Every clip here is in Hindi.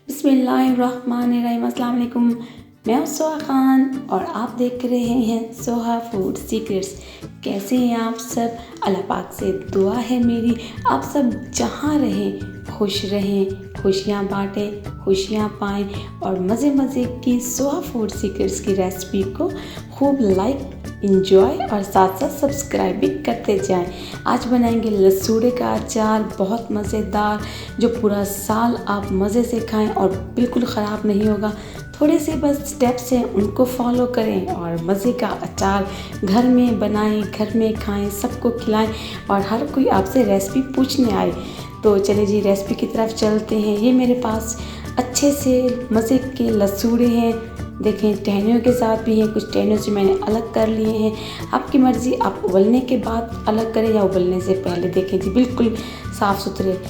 बिस्मिल्लाहिर्रहमानिर्रहीम। अस्सलाम वालेकुम। मैं हूं सोहा खान और आप देख रहे हैं सोहा फूड सीक्रेट्स। कैसे हैं आप सब? अल्लाह पाक से दुआ है मेरी आप सब जहां रहें खुश रहें, खुशियां बांटें, खुशियां पाएं और मज़े मज़े की सोहा फूड सीक्रेट्स की रेसिपी को खूब लाइक इंजॉय और साथ साथ सब्सक्राइब भी करते जाएं। आज बनाएंगे लसूड़े का अचार, बहुत मज़ेदार, जो पूरा साल आप मज़े से खाएं और बिल्कुल ख़राब नहीं होगा। थोड़े से बस स्टेप्स हैं, उनको फॉलो करें और मज़े का अचार घर में बनाएं, घर में खाएं, सबको खिलाएं और हर कोई आपसे रेसिपी पूछने आए। तो चलिए जी रेसिपी की तरफ चलते हैं। ये मेरे पास अच्छे से मज़े के लसूड़े हैं। देखें टहनियों के साथ भी हैं, कुछ टहनियों से मैंने अलग कर लिए हैं। आपकी मर्ज़ी, आप उबलने के बाद अलग करें या उबलने से पहले। देखें जी बिल्कुल साफ़ सुथरे।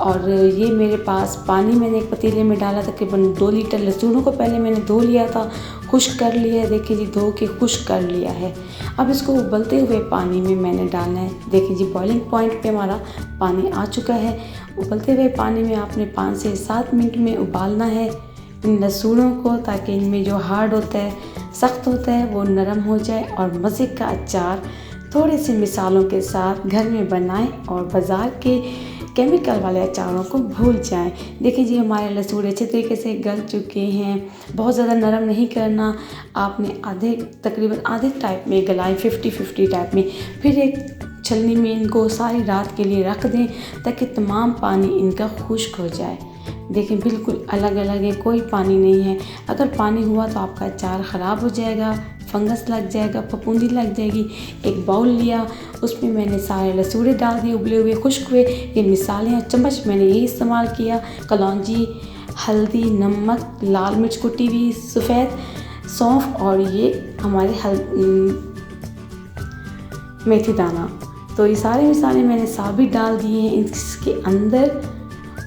और ये मेरे पास पानी मैंने एक पतीले में डाला, तकरीबन 2 लीटर लहसुनों को पहले मैंने धो लिया था, खुश्क कर लिया है। देखिए जी धो के खुश्क कर लिया है। अब इसको उबलते हुए पानी में मैंने डालना है। देखिए जी बॉइलिंग पॉइंट पे हमारा पानी आ चुका है। उबलते हुए पानी में आपने 5 से 7 मिनट में उबालना है इन लहसुनों को, ताकि इनमें जो हार्ड होता है, सख्त होता है, वो नरम हो जाए और मज़े का अचार थोड़े से मिसालों के साथ घर में बनाएं और बाज़ार के केमिकल वाले अचारों को भूल जाएं। देखिए जी हमारे लसूड़े अच्छे तरीके से गल चुके हैं। बहुत ज़्यादा नरम नहीं करना आपने, तकरीबन आधे टाइप में गलाएं, 50-50 टाइप में। फिर एक छलनी में इनको सारी रात के लिए रख दें ताकि तमाम पानी इनका खुश्क हो जाए। देखें बिल्कुल अलग अलग है, कोई पानी नहीं है। अगर पानी हुआ तो आपका अचार ख़राब हो जाएगा, फंगस लग जाएगा, फफूंदी लग जाएगी। एक बाउल लिया, उसमें मैंने सारे लसूड़े डाल दिए, उबले हुए खुश्क हुए। ये मिसालें और चम्मच मैंने यही इस्तेमाल किया। कलौंजी, हल्दी, नमक, लाल मिर्च कुटी हुई, सफ़ेद सौंफ और ये हमारे मेथी दाना। तो ये सारे मिसाले मैंने साबित डाल दिए हैं इसके अंदर,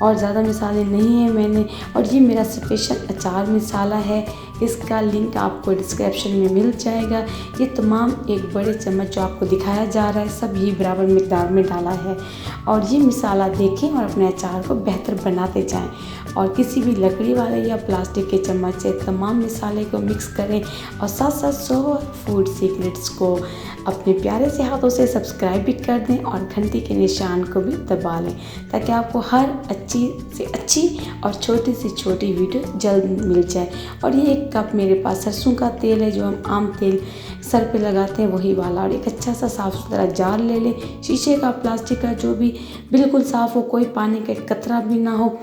और ज़्यादा मिसाले नहीं हैं मैंने। और ये मेरा स्पेशल अचार मसाला है, इसका लिंक आपको डिस्क्रिप्शन में मिल जाएगा। ये तमाम एक बड़े चम्मच जो आपको दिखाया जा रहा है, सब ये बराबर मिकदार में डाला है। और ये मिसाला देखें और अपने अचार को बेहतर बनाते जाएं। और किसी भी लकड़ी वाले या प्लास्टिक के चम्मच से तमाम मिसाले को मिक्स करें और साथ साथ सोहा फूड सीक्रेट्स को अपने प्यारे से हाथों से सब्सक्राइब भी कर दें और घंटी के निशान को भी दबा लें, ताकि आपको हर अच्छी से अच्छी और छोटी से छोटी वीडियो जल्द मिल जाए। और ये 1 कप मेरे पास सरसों का तेल है, जो हम आम तेल सर पे लगाते हैं वही वाला। और एक अच्छा सा साफ़ सुथरा जार ले लें, शीशे का, प्लास्टिक का, जो भी बिल्कुल साफ़ हो, कोई पानी का कतरा भी ना हो।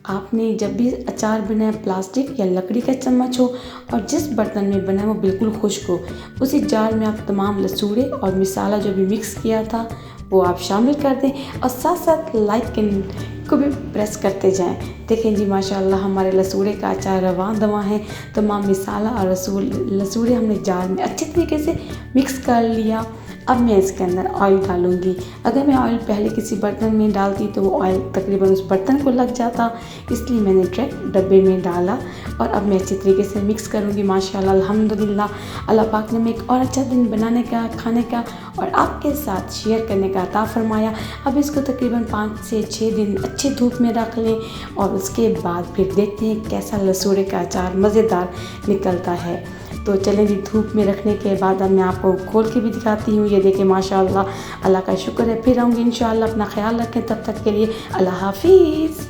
आपने जब भी अचार बनाए प्लास्टिक या लकड़ी का चम्मच हो और जिस बर्तन में बनाए वो बिल्कुल खुश्क हो। उसी जार में आप तमाम लसूड़े और मिसाला जो भी मिक्स किया था वो आप शामिल कर दें और साथ साथ लाइक को भी प्रेस करते जाएं। देखें जी माशाल्लाह हमारे लसूड़े का अचार रवां दवां है। तमाम मिसाला और लसूड़े हमने जार में अच्छे तरीके से मिक्स कर लिया। अब मैं इसके अंदर ऑयल डालूंगी। अगर मैं ऑयल पहले किसी बर्तन में डालती तो वो ऑयल तकरीबन उस बर्तन को लग जाता, इसलिए मैंने डायरेक्ट डब्बे में डाला। और अब मैं अच्छी तरीके से मिक्स करूंगी। माशाल्लाह अल्हम्दुलिल्लाह, अल्लाह पाक ने मैं एक और अच्छा दिन बनाने का, खाने का और आपके साथ शेयर करने का अता फरमाया। अब इसको तकरीबन 5 से 6 दिन अच्छे धूप में रख लें और उसके बाद फिर देखते हैं कैसा लसूड़े का अचार मज़ेदार निकलता है। तो चलें जी धूप में रखने के बाद अब मैं आपको खोल के भी दिखाती हूँ। ये देखें माशाल्लाह, अल्लाह का शुक्र है। फिर आऊँगी इंशाअल्लाह। अपना ख्याल रखें, तब तक के लिए अल्लाह हाफिज़।